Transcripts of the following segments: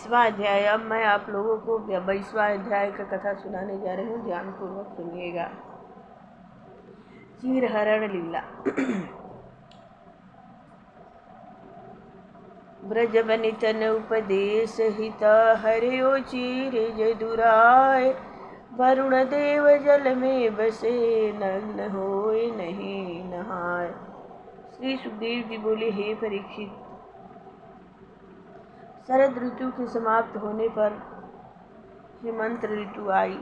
22वां अध्याय। अब मैं आप लोगों को 22वां अध्याय का कथा सुनाने जा रही हूँ, ध्यानपूर्वक सुनिएगा। चीरहरण लीला। ब्रज बनितन उपदेश हित हरियो चीर जदुराय। वरुण देव जल में बसे नग्न होए नहीं नहाय। श्री सुखदेव जी बोले, हे परीक्षित, शरद ऋतु के समाप्त होने पर हेमंत ऋतु आई।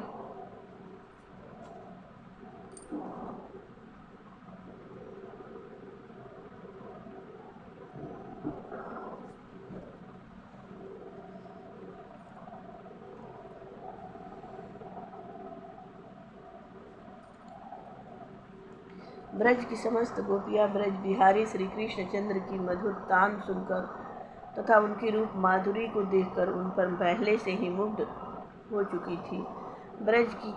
ब्रज की समस्त गोपियां ब्रज बिहारी श्री कृष्ण चंद्र की मधुर तान सुनकर तथा उनकी रूप माधुरी को देखकर उन पर पहले से ही मुग्ध हो चुकी थी। ब्रज की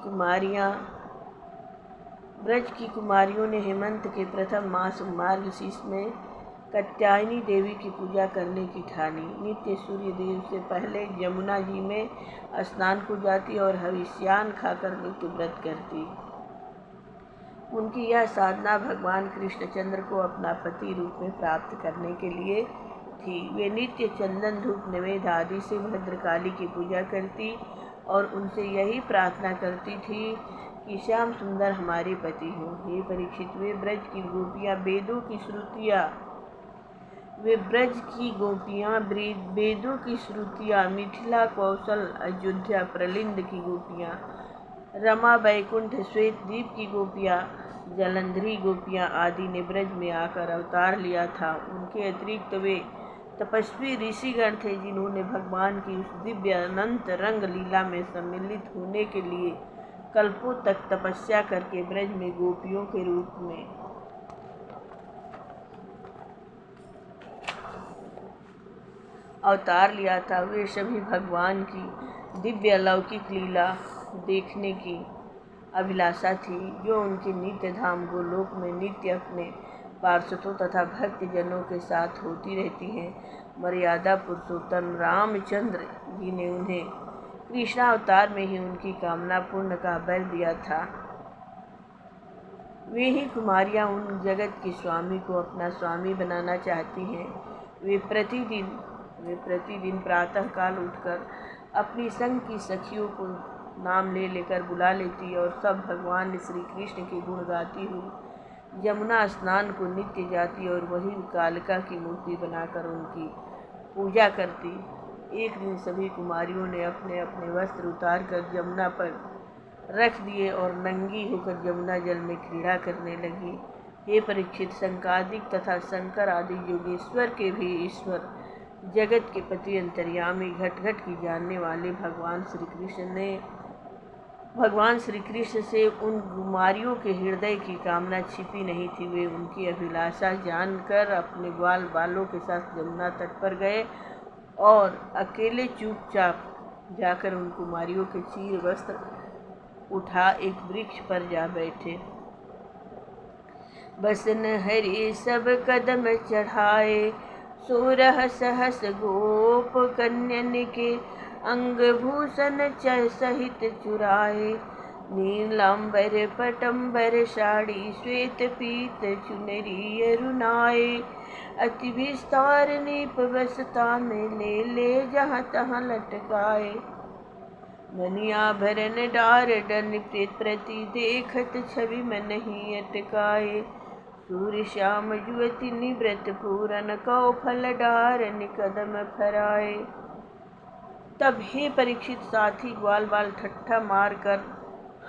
कुमारियों ने हेमंत के प्रथम मास मार्गशीर्ष में कात्यायनी देवी की पूजा करने की ठानी। नित्य सूर्य देव से पहले यमुना जी में स्नान को जाती और हविष्यान खाकर नित्य व्रत करती। उनकी यह साधना भगवान कृष्णचंद्र को अपना पति रूप में प्राप्त करने के लिए थी। वे नित्य चंदन धूप निवेद आदि से भद्रकाली की पूजा करती और उनसे यही प्रार्थना करती थी कि श्याम सुंदर हमारे पति हो। हे परीक्षित, वे ब्रज की गोपियां वेदों की श्रुतियाँ मिथिला, कौशल, अयोध्या, प्रलिंद की गोपियाँ, रमा, वैकुंठ, श्वेत द्वीप की गोपियाँ, जलंधरी गोपियाँ आदि ने ब्रज में आकर अवतार लिया था। उनके अतिरिक्त वे तपस्वी ऋषिगण थे जिन्होंने भगवान की उस दिव्य अनंत रंग लीला में सम्मिलित होने के लिए कल्पों तक तपस्या करके ब्रज में गोपियों के रूप में अवतार लिया था। वे सभी भगवान की दिव्य अलौकिक लीला देखने की अभिलाषा थी जो उनके नित्य धाम गोलोक में नित्य अपने पार्षदों तथा भक्त जनों के साथ होती रहती हैं। मर्यादा पुरुषोत्तम रामचंद्र जी ने उन्हें कृष्णावतार में ही उनकी कामना पूर्ण का बल दिया था। वे ही कुमारियां उन जगत के स्वामी को अपना स्वामी बनाना चाहती हैं। वे प्रतिदिन प्रातः काल उठकर अपनी संग की सखियों को नाम लेकर बुला लेती और सब भगवान श्री कृष्ण के गुण गाती हुई यमुना स्नान को नित्य जाती और वही कालिका की मूर्ति बनाकर उनकी पूजा करती। एक दिन सभी कुमारियों ने अपने अपने वस्त्र उतार कर यमुना पर रख दिए और नंगी होकर यमुना जल में क्रीड़ा करने लगी। हे परीक्षित, शंकादिक तथा शंकर आदि योगेश्वर के भी ईश्वर, जगत के पति, अंतर्यामी, घट घट की जानने वाले भगवान श्री कृष्ण से उन कुमारियों के हृदय की कामना छिपी नहीं थी। वे उनकी अभिलाषा जानकर अपने ग्वाल बालों के साथ यमुना तट पर गए और अकेले चुपचाप जाकर उन कुमारियों के चीर वस्त्र उठा एक वृक्ष पर जा बैठे। बसन हरि सब कदम चढ़ाए, 16 सहस गोप कन्यन के अंग भूषण सहित चुराए। नीलांबर पटंबर साड़ी, श्वेत पीत चुनरी अरुणाए। अति विस्तार नीप बसता में ले जहाँ तहाँ लटकाए। मनियाभरण डार डन प्रति देखत छवि मन ही अटकाए। सूर्य श्याम युवती निवृत पूरन, कौ फल डारन कदम फराए। तब हे परीक्षित, साथी ग्वाल बाल ठट्ठा मार कर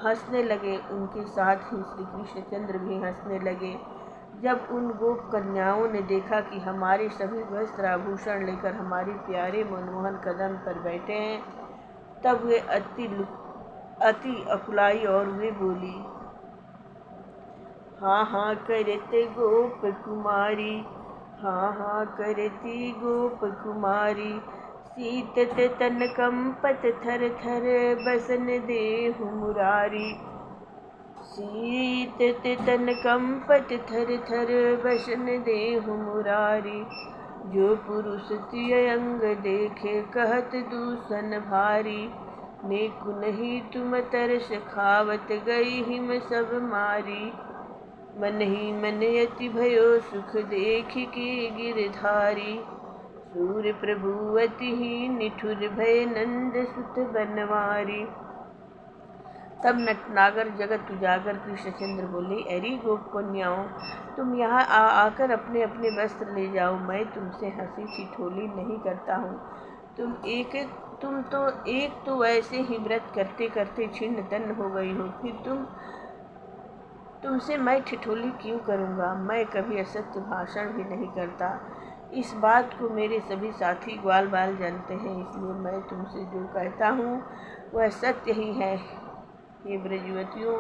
हंसने लगे। उनके साथ ही श्री कृष्णचंद्र भी हंसने लगे। जब उन गोप कन्याओं ने देखा कि हमारे सभी वस्त्र आभूषण लेकर हमारे प्यारे मनमोहन कदम पर बैठे हैं, तब वे अति अकुलाई और वे बोली, हाँ हाँ करते गोप कुमारी, हाँ हाँ करती गोप कुमारी। शीतत तन कंपत थर थर, बसन देहु मुरारी। शीतत तन कंपत थर थर, बसन देहु मुरारी। जो पुरुष तिय अंग देखे कहत दूषण भारी, नेकु नहीं तुम तरस खावत गई हिम सब मारी। मन ही मन यति भयो सुख देख के गिरधारी, सूर्य प्रभु अति ही निठुर भय नंद सुत बनवारी। तब नटनागर जगत उजागर कृष्णचंद्र बोले, अरे गोप कन्याओं, तुम यहाँ आकर अपने अपने वस्त्र ले जाओ, मैं तुमसे हंसी ठिठोली नहीं करता हूँ। तुम तो ऐसे ही व्रत करते करते छिन्न तन्न हो गई हो, फिर तुमसे मैं ठिठोली क्यों करूँगा। मैं कभी असत्य भाषण भी नहीं करता। इस बात को मेरे सभी साथी ग्वाल बाल जानते हैं, इसलिए मैं तुमसे जो कहता हूँ वह सत्य ही है। हे ब्रजवतियों,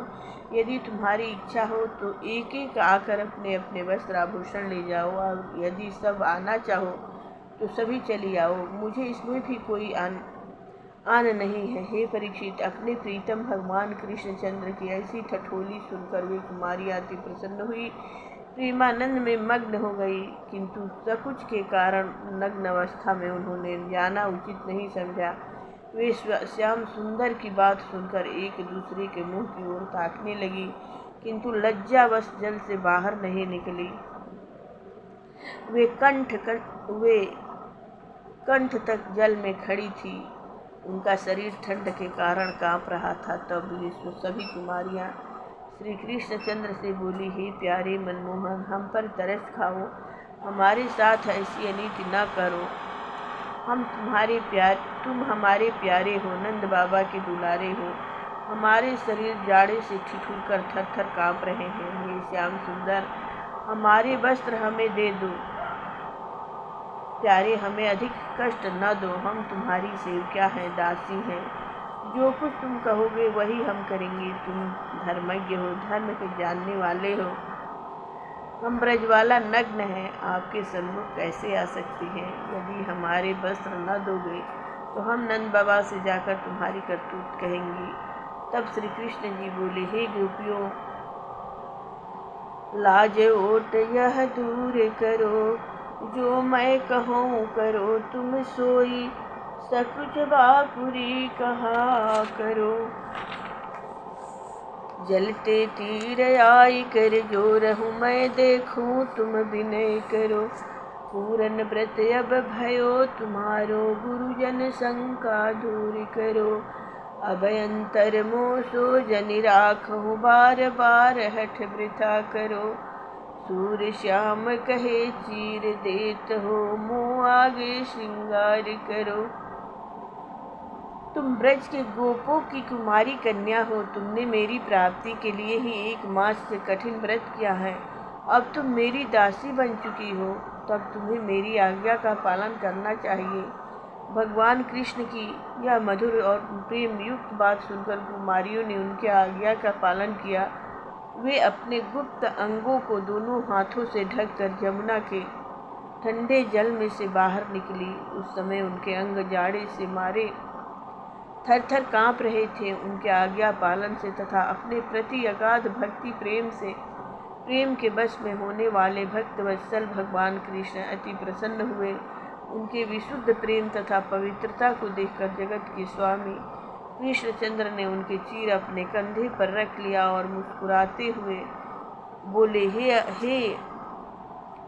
यदि तुम्हारी इच्छा हो तो एक एक आकर अपने अपने वस्त्र आभूषण ले जाओ, और यदि सब आना चाहो तो सभी चली आओ, मुझे इसमें भी कोई आन नहीं है। हे परीक्षित, अपने प्रीतम भगवान कृष्णचंद्र की ऐसी ठठोली सुनकर वे कुमारी अति प्रसन्न हुई, प्रेमानंद में मग्न हो गई, किंतु सकुच के कारण नग्न अवस्था में उन्होंने जाना उचित नहीं समझा। वे श्याम सुंदर की बात सुनकर एक दूसरे के मुंह की ओर ताकने लगी, किंतु लज्जावश जल से बाहर नहीं निकली। वे कंठ तक जल में खड़ी थी, उनका शरीर ठंड के कारण कांप रहा था। तब वे सभी कुमारियां श्री कृष्णचंद्र से बोली, हे प्यारे मनमोहन, हम पर तरस खाओ, हमारे साथ ऐसी अनीति न करो। तुम हमारे प्यारे हो, नंद बाबा के दुलारे हो, हमारे शरीर जाड़े से ठिठुर कर थर थर काँप रहे हैं। हे श्याम सुंदर, हमारे वस्त्र हमें दे दो। प्यारे, हमें अधिक कष्ट न दो, हम तुम्हारी सेवकिया हैं, दासी हैं, जो कुछ तुम कहोगे वही हम करेंगे। तुम धर्मज्ञ हो, धर्म के जानने वाले हो, हम ब्रजवाला नग्न हैं, आपके सन्मुख कैसे आ सकती हैं। यदि हमारे वस्त्र न दोगे तो हम नंद बाबा से जाकर तुम्हारी करतूत कहेंगी। तब श्री कृष्ण जी बोले, हे गोपियों, लाज ओट यह दूर करो, जो मैं कहूँ करो तुम सोई, सकुच बापुरी कहा करो। जलते तीर आई कर जो रहूँ मैं देखूँ, तुम विनय करो। पूरन व्रत अब भयो तुम्हारो, गुरुजन शंका दूर करो। अभयंतर मोसो जनि राखो, बार बार हठ वृथा करो। सूर्य श्याम कहे चीर देत हो, मुँह आगे श्रृंगार करो। तुम ब्रज के गोपों की कुमारी कन्या हो, तुमने मेरी प्राप्ति के लिए ही 1 मास से कठिन व्रत किया है। अब तुम मेरी दासी बन चुकी हो, तब तुम्हें मेरी आज्ञा का पालन करना चाहिए। भगवान कृष्ण की यह मधुर और प्रेम युक्त बात सुनकर कुमारियों ने उनकी आज्ञा का पालन किया। वे अपने गुप्त अंगों को दोनों हाथों से ढककर यमुना के ठंडे जल में से बाहर निकली। उस समय उनके अंग जाड़े से मारे थर थर काँप रहे थे। उनके आज्ञा पालन से तथा अपने प्रति अगाध भक्ति प्रेम के वश में होने वाले भक्त वत्सल भगवान कृष्ण अति प्रसन्न हुए। उनके विशुद्ध प्रेम तथा पवित्रता को देखकर जगत के स्वामी कृष्णचंद्र ने उनके चीर अपने कंधे पर रख लिया और मुस्कुराते हुए बोले,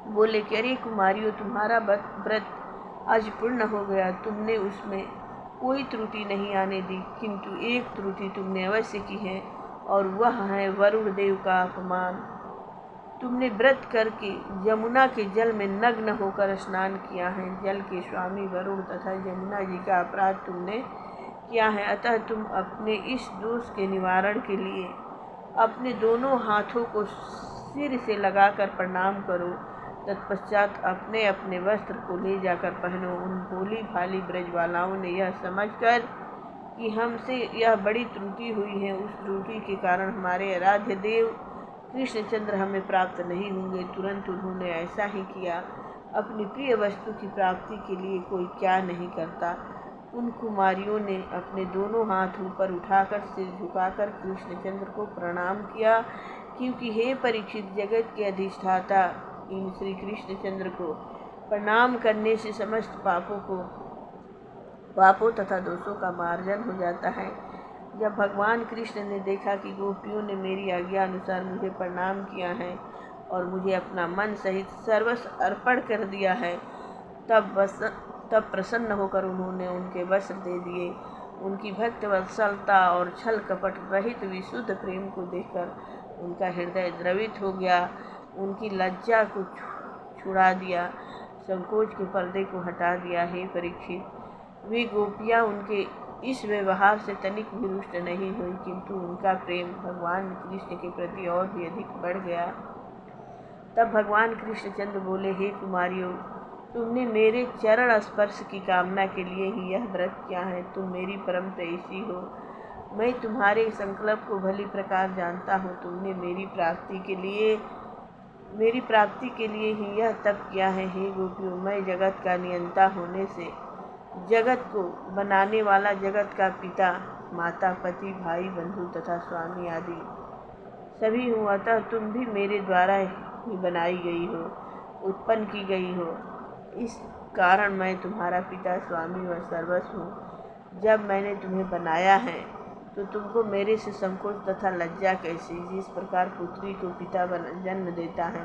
बोले कि अरे कुमारियों, तुम्हारा व्रत आज पूर्ण हो गया। तुमने उसमें कोई त्रुटि नहीं आने दी, किंतु एक त्रुटि तुमने अवश्य की है, और वह है वरुण देव का अपमान। तुमने व्रत करके यमुना के जल में नग्न होकर स्नान किया है। जल के स्वामी वरुण तथा यमुना जी का अपराध तुमने किया है। अतः तुम अपने इस दोष के निवारण के लिए अपने दोनों हाथों को सिर से लगाकर प्रणाम करो। तत्पश्चात अपने अपने वस्त्र को ले जाकर पहनो। उन भोली भाली ब्रजवालाओं ने यह समझकर कि हमसे यह बड़ी त्रुटि हुई है, उस त्रुटि के कारण हमारे आराध्य देव कृष्णचंद्र हमें प्राप्त नहीं होंगे, तुरंत उन्होंने ऐसा ही किया। अपनी प्रिय वस्तु की प्राप्ति के लिए कोई क्या नहीं करता। उन कुमारियों ने अपने दोनों हाथ ऊपर उठाकर सिर झुकाकर कृष्णचंद्र को प्रणाम किया, क्योंकि हे परीक्षित, जगत के अधिष्ठाता इन श्री कृष्णचंद्र को प्रणाम करने से समस्त पापों तथा दोषों का मार्जन हो जाता है। जब भगवान कृष्ण ने देखा कि गोपियों ने मेरी आज्ञा अनुसार मुझे प्रणाम किया है और मुझे अपना मन सहित सर्वस्व अर्पण कर दिया है, तब प्रसन्न होकर उन्होंने उनके वस्त्र दे दिए। उनकी भक्त वत्सलता और छल कपट रहित विशुद्ध प्रेम को देखकर उनका हृदय द्रवित हो गया। उनकी लज्जा को छुड़ा दिया, संकोच के पर्दे को हटा दिया। हे परीक्षित, वे गोपियाँ उनके इस व्यवहार से तनिक भी रुष्ट नहीं हुई, किंतु उनका प्रेम भगवान कृष्ण के प्रति और भी अधिक बढ़ गया। तब भगवान कृष्णचंद्र बोले, हे कुमारियों, तुमने मेरे चरण स्पर्श की कामना के लिए ही यह व्रत किया है। तुम मेरी परम प्रेयसी हो, मैं तुम्हारे संकल्प को भली प्रकार जानता हूँ। तुमने मेरी प्राप्ति के लिए ही यह तप किया है। हे गोपियों, मैं जगत का नियंता होने से, जगत को बनाने वाला, जगत का पिता, माता, पति, भाई, बंधु तथा स्वामी आदि सभी हूँ। अतः तुम भी मेरे द्वारा ही बनाई गई हो, उत्पन्न की गई हो। इस कारण मैं तुम्हारा पिता, स्वामी व सर्वस्व हूँ। जब मैंने तुम्हें बनाया है तो तुमको मेरे से संकोच तथा लज्जा कैसी? जिस प्रकार पुत्री को पिता जन्म देता है,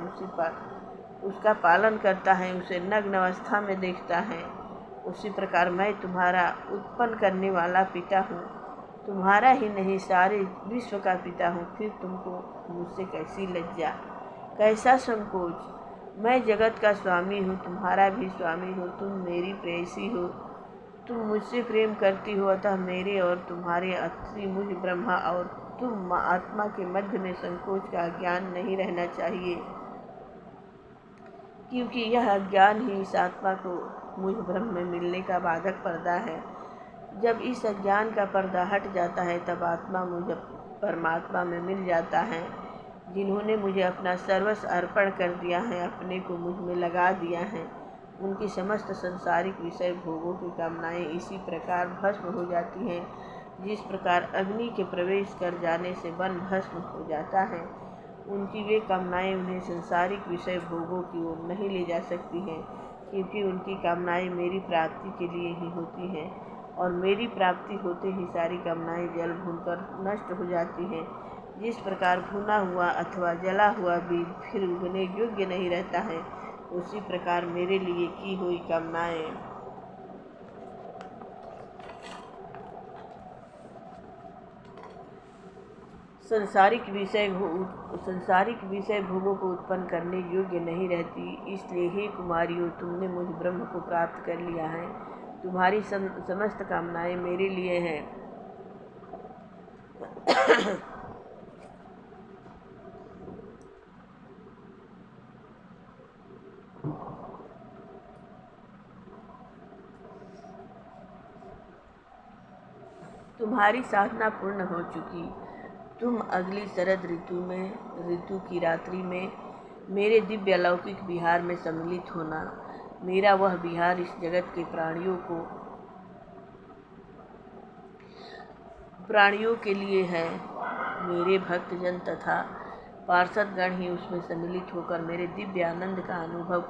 उसका पालन करता है, उसे नग्न अवस्था में देखता है, उसी प्रकार मैं तुम्हारा उत्पन्न करने वाला पिता हूँ। तुम्हारा ही नहीं, सारे विश्व का पिता हूँ। फिर तुमको मुझसे कैसी लज्जा, कैसा संकोच? मैं जगत का स्वामी हूँ, तुम्हारा भी स्वामी हूँ। तुम मेरी प्रेयसी हो, तुम मुझसे प्रेम करती हो। अतः मेरे और तुम्हारे अत्रि मुझ ब्रह्मा और तुम आत्मा के मध्य में संकोच का ज्ञान नहीं रहना चाहिए, क्योंकि यह अज्ञान ही इस आत्मा को मुझ ब्रह्म में मिलने का बाधक पर्दा है। जब इस अज्ञान का पर्दा हट जाता है, तब आत्मा मुझ परमात्मा में मिल जाता है। जिन्होंने मुझे अपना सर्वस्व अर्पण कर दिया है, अपने को मुझ में लगा दिया है, उनकी समस्त संसारिक विषय भोगों की कामनाएं इसी प्रकार भस्म हो जाती हैं, जिस प्रकार अग्नि के प्रवेश कर जाने से वन भस्म हो जाता है। उनकी वे कामनाएं उन्हें संसारिक विषय भोगों की ओर नहीं ले जा सकती हैं, क्योंकि उनकी कामनाएं मेरी प्राप्ति के लिए ही होती हैं, और मेरी प्राप्ति होते ही सारी कामनाएं जल भूनकर नष्ट हो जाती हैं। जिस प्रकार भुना हुआ अथवा जला हुआ बीज फिर उगने योग्य नहीं रहता है, उसी प्रकार मेरे लिए की हुई कामनाएं संसारिक विषय भोगों को उत्पन्न करने योग्य नहीं रहती। इसलिए हे कुमारियों, तुमने मुझ ब्रह्म को प्राप्त कर लिया है। तुम्हारी समस्त कामनाएं मेरे लिए हैं। तुम्हारी साधना पूर्ण हो चुकी। तुम अगली शरद ऋतु की रात्रि में मेरे दिव्य अलौकिक विहार में सम्मिलित होना। मेरा वह विहार इस जगत के प्राणियों के लिए है। मेरे भक्तजन तथा पार्षदगण ही उसमें सम्मिलित होकर मेरे दिव्य आनंद का अनुभव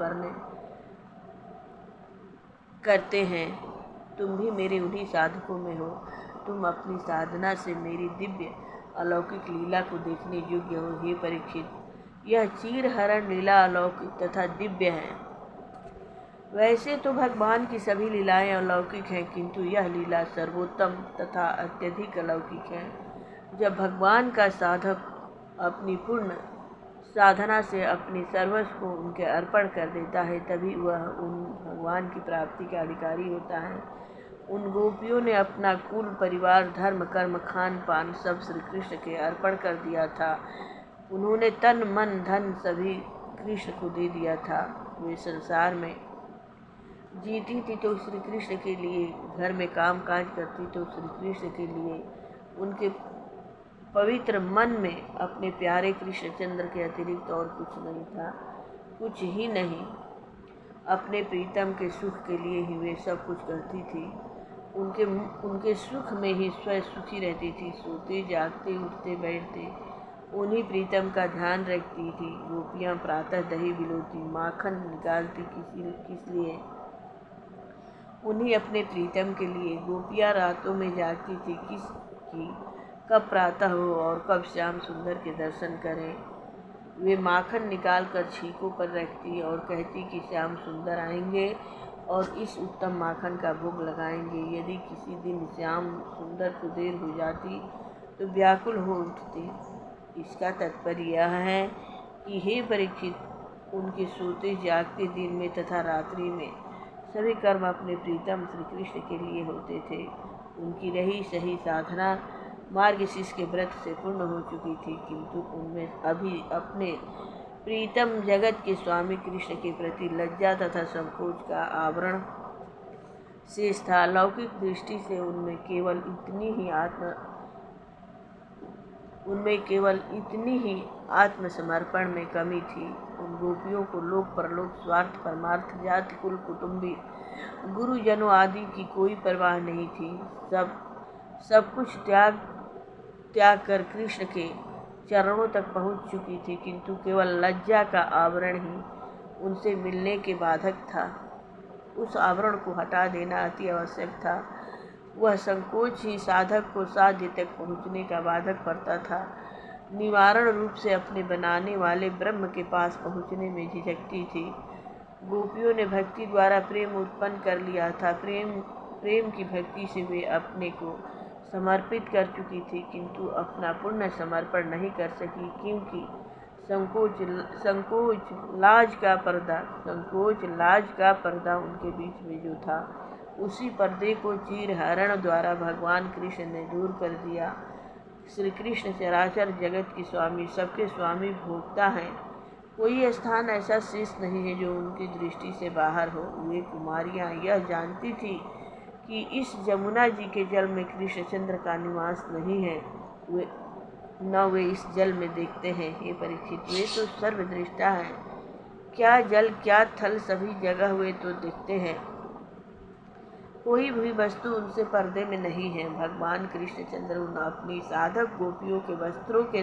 करते हैं। तुम भी मेरे उन्हीं साधकों में हो। तुम अपनी साधना से मेरी दिव्य अलौकिक लीला को देखने योग्य हो। हे परीक्षित, यह चीरहरण लीला अलौकिक तथा दिव्य है। वैसे तो भगवान की सभी लीलाएं अलौकिक हैं, किंतु यह लीला सर्वोत्तम तथा अत्यधिक अलौकिक है। जब भगवान का साधक अपनी पूर्ण साधना से अपने सर्वस्व को उनके अर्पण कर देता है, तभी वह उन भगवान की प्राप्ति का अधिकारी होता है। उन गोपियों ने अपना कुल, परिवार, धर्म, कर्म, खान पान सब श्री कृष्ण के अर्पण कर दिया था। उन्होंने तन, मन, धन सभी कृष्ण को दे दिया था। वे संसार में जीती थी तो श्री कृष्ण के लिए, घर में काम काज करती तो श्री कृष्ण के लिए। उनके पवित्र मन में अपने प्यारे कृष्णचंद्र के अतिरिक्त और कुछ नहीं था, कुछ ही नहीं। अपने प्रीतम के सुख के लिए ही वे सब कुछ करती थी। उनके सुख में ही स्वयं सुखी रहती थी। सोते, जागते, उठते, बैठते उन्हीं प्रीतम का ध्यान रखती थी। गोपियाँ प्रातः दही बिलोती, माखन निकालती किस लिए? उन्हीं अपने प्रीतम के लिए। गोपियाँ रातों में जागती थी कि कब प्रातः हो और कब श्याम सुंदर के दर्शन करें। वे माखन निकाल कर छीकों पर रखती और कहती कि श्याम सुंदर आएंगे और इस उत्तम माखन का भोग लगाएंगे। यदि किसी दिन श्याम सुंदर को देर हो जाती तो व्याकुल हो उठते। इसका तात्पर्य यह है कि हे परीक्षित, उनके सोते जागते दिन में तथा रात्रि में सभी कर्म अपने प्रीतम श्री कृष्ण के लिए होते थे। उनकी रही सही साधना मार्गशीर्ष के व्रत से पूर्ण हो चुकी थी, किंतु उनमें अभी अपने प्रीतम जगत के स्वामी कृष्ण के प्रति लज्जा तथा संकोच का आवरण शेष था। लौकिक दृष्टि से उनमें केवल इतनी ही आत्मसमर्पण में कमी थी। उन गोपियों को लोक परलोक, स्वार्थ परमार्थ, जाति कुल, कुटुंबी, गुरुजनों आदि की कोई परवाह नहीं थी। सब कुछ त्याग कर कृष्ण के चरणों तक पहुंच चुकी थी, किंतु केवल लज्जा का आवरण ही उनसे मिलने के बाधक था। उस आवरण को हटा देना अति आवश्यक था। वह संकोच ही साधक को साध्य तक पहुँचने का बाधक पड़ता था। निवारण रूप से अपने बनाने वाले ब्रह्म के पास पहुँचने में झिझकती थी। गोपियों ने भक्ति द्वारा प्रेम उत्पन्न कर लिया था। प्रेम की भक्ति से वे अपने को समर्पित कर चुकी थी, किंतु अपना पूर्ण समर्पण नहीं कर सकी, क्योंकि संकोच लाज का पर्दा उनके बीच में जो था, उसी पर्दे को चीरहरण द्वारा भगवान कृष्ण ने दूर कर दिया। श्री कृष्ण चराचर जगत के स्वामी, सबके स्वामी भोक्ता हैं। कोई स्थान ऐसा शेष नहीं है जो उनकी दृष्टि से बाहर हो। वे कुमारियाँ यह जानती थी कि इस जमुना जी के जल में कृष्णचंद्र का निवास नहीं है। वे इस जल में देखते हैं। हे परीक्षित, वे तो सर्वदृष्टा हैं। क्या जल क्या थल, सभी जगह वे तो दिखते हैं। कोई भी वस्तु उनसे पर्दे में नहीं है। भगवान कृष्णचंद्र उन अपनी साधक गोपियों के वस्त्रों के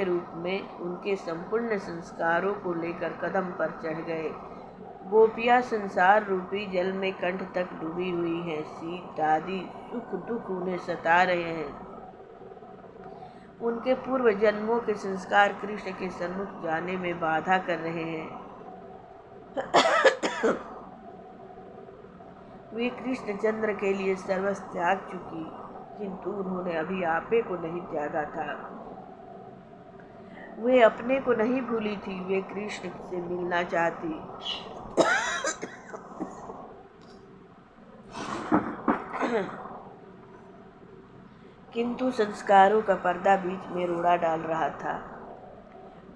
रूप में उनके संपूर्ण संस्कारों को लेकर कदम पर चढ़ गए। गोपियाँ संसार रूपी जल में कंठ तक डूबी हुई हैं। शीत आदि सुख दुख उन्हें सता रहे हैं। उनके पूर्व जन्मों के संस्कार कृष्ण के सन्मुख जाने में बाधा कर रहे हैं। वे कृष्णचंद्र के लिए सर्वस्व त्याग चुकी, किंतु उन्होंने अभी आपे को नहीं त्यागा था। वे अपने को नहीं भूली थी। वे कृष्ण से मिलना चाहती, किंतु संस्कारों का पर्दा बीच में रोड़ा डाल रहा था।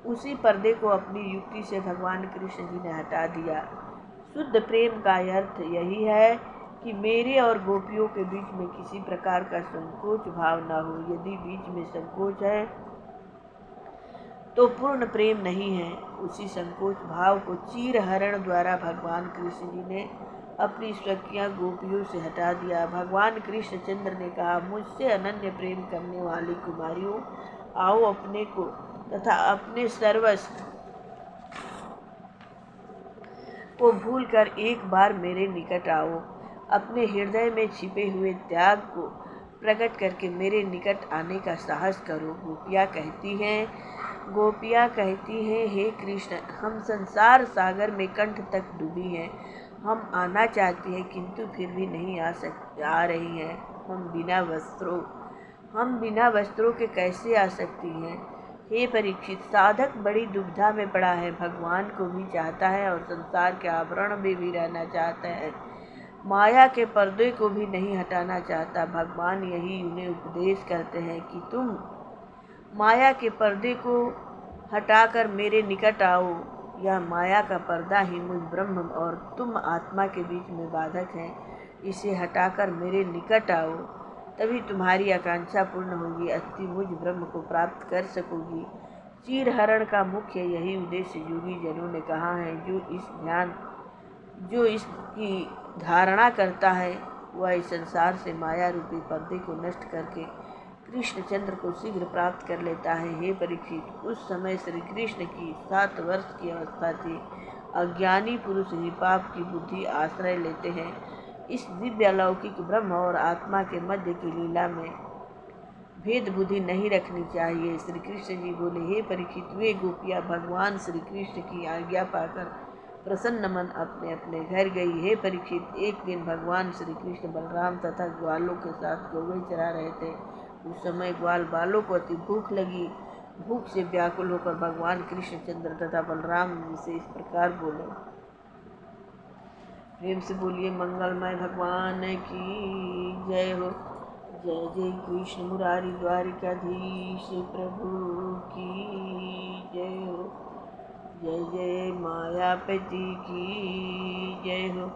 उसी पर्दे को अपनी युक्ति से भगवान कृष्ण जी ने हटा दिया। शुद्ध प्रेम का अर्थ यही है कि मेरे और गोपियों के बीच में किसी प्रकार का संकोच भाव न हो। यदि बीच में संकोच है तो पूर्ण प्रेम नहीं है। उसी संकोच भाव को चीरहरण द्वारा भगवान कृष्ण जी ने अपनी स्वकीय गोपियों से हटा दिया। भगवान कृष्णचंद्र ने कहा, मुझसे अनन्य प्रेम करने वाली कुमारियों, आओ अपने को तथा अपने सर्वस्व को भूलकर एक बार मेरे निकट आओ। अपने हृदय में छिपे हुए त्याग को प्रकट करके मेरे निकट आने का साहस करो। गोपियाँ कहती हैं, हे कृष्ण, हम संसार सागर में कंठ तक डूबी हैं। हम आना चाहती हैं, किंतु फिर भी नहीं आ रही हैं। हम बिना वस्त्रों के कैसे आ सकती हैं? हे परीक्षित, साधक बड़ी दुविधा में पड़ा है। भगवान को भी चाहता है और संसार के आवरण में भी रहना चाहता है। माया के पर्दे को भी नहीं हटाना चाहता। भगवान यही उन्हें उपदेश करते हैं कि तुम माया के पर्दे को हटाकर मेरे निकट आओ। यह माया का पर्दा ही मुझ ब्रह्म और तुम आत्मा के बीच में बाधक है। इसे हटाकर मेरे निकट आओ, तभी तुम्हारी आकांक्षा पूर्ण होगी, अति मुझ ब्रह्म को प्राप्त कर सकोगी। चीरहरण का मुख्य यही उद्देश्य योगी जनों ने कहा है। जो इसकी धारणा करता है वह इस संसार से माया रूपी पर्दे को नष्ट करके कृष्णचंद्र को शीघ्र प्राप्त कर लेता है। हे परीक्षित, उस समय श्री कृष्ण की 7 वर्ष की अवस्था थी। अज्ञानी पुरुष ही पाप की बुद्धि आश्रय लेते हैं। इस दिव्य अलौकिक ब्रह्म और आत्मा के मध्य की लीला में भेद बुद्धि नहीं रखनी चाहिए। श्री कृष्ण जी बोले, हे परीक्षित, वे गोपियाँ भगवान श्री कृष्ण की आज्ञा पाकर प्रसन्न मन अपने अपने घर गई। हे परीक्षित, एक दिन भगवान श्री कृष्ण बलराम तथा ग्वालों के साथ गौवें चरा रहे थे। उस समय ग्वाल बालों को अति भूख लगी। भूख से व्याकुल होकर भगवान कृष्णचंद्र तथा बलराम जी से इस प्रकार बोले। प्रेम से बोलिए, मंगलमय भगवान की जय हो। जय जय कृष्ण मुरारी द्वारिकाधीश प्रभु की जय हो। जय जय मायापति की जय हो।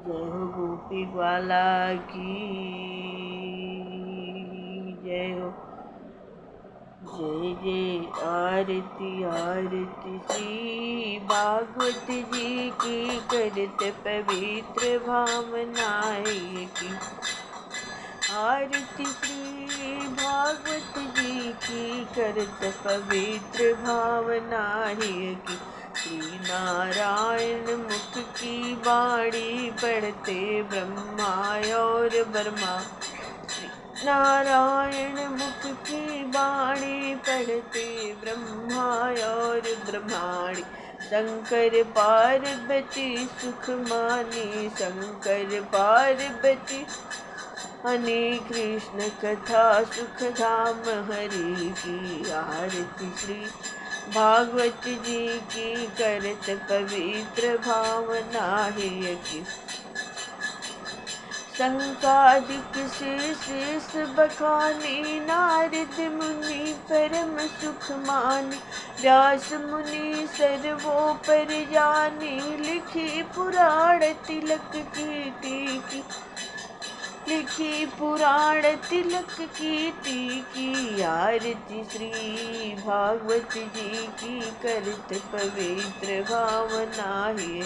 जय हो गोपी ग्वाला की जय हो। जय जय आरती आरती श्री भागवत जी की करत पवित्र भावनाएं की। आरती श्री भागवत जी की करत पवित्र भावनाएं की। श्री नारायण मुख की वाणी पढ़ते ब्रह्मा और ब्रह्मा। नारायण मुख की वाणी पढ़ते ब्रह्मा और ब्रह्माणी। शंकर पार्वती सुख मानी, शंकर पार्वती हरे कृष्ण कथा सुख धाम हरि की। आरती श्री भागवत जी की करत पवित्र भावना है की। शंकादिक शेष बखानी, नारद मुनि परम सुख मानी। व्यास मुनि सर्वोपर जानी, लिखी पुराण तिलक की। लिखी पुराण तिलक की। आरती श्री भागवत जी की करत पवित्र भावना है।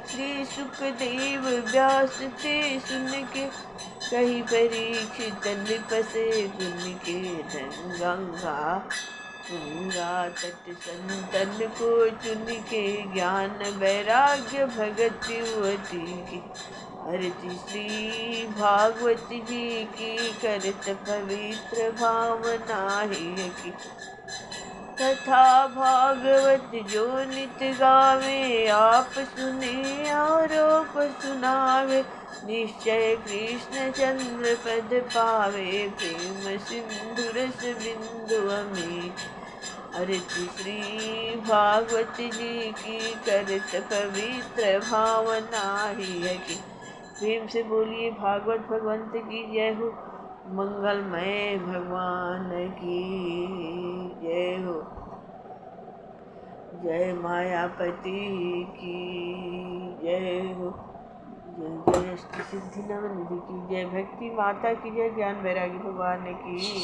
श्री सुखदेव व्यास ते सुन के, कही परीक्षित नृप से गुन के। गंगा तट संतन को चुन के, ज्ञान वैराग्य भगति अति की। आरती श्री भागवत जी की करत पवित्र भावना है की। कथा भागवत जो नित गावे, आप सुने औरों को सुनावे। निश्चय कृष्ण चंद्र पद पावे, प्रेम सिंधु रस बिंदु अमीर। आरती श्री भागवत जी की करत पवित्र भावना है की। प्रेम से बोलिए, भागवत भगवंत की जय हो। मंगलमय भगवान की जय हो। जय मायापति की जय हो। जय जय अष्ट सिद्धि नवनिधि की जय। भक्ति माता की जय। ज्ञान वैरागी भगवान की।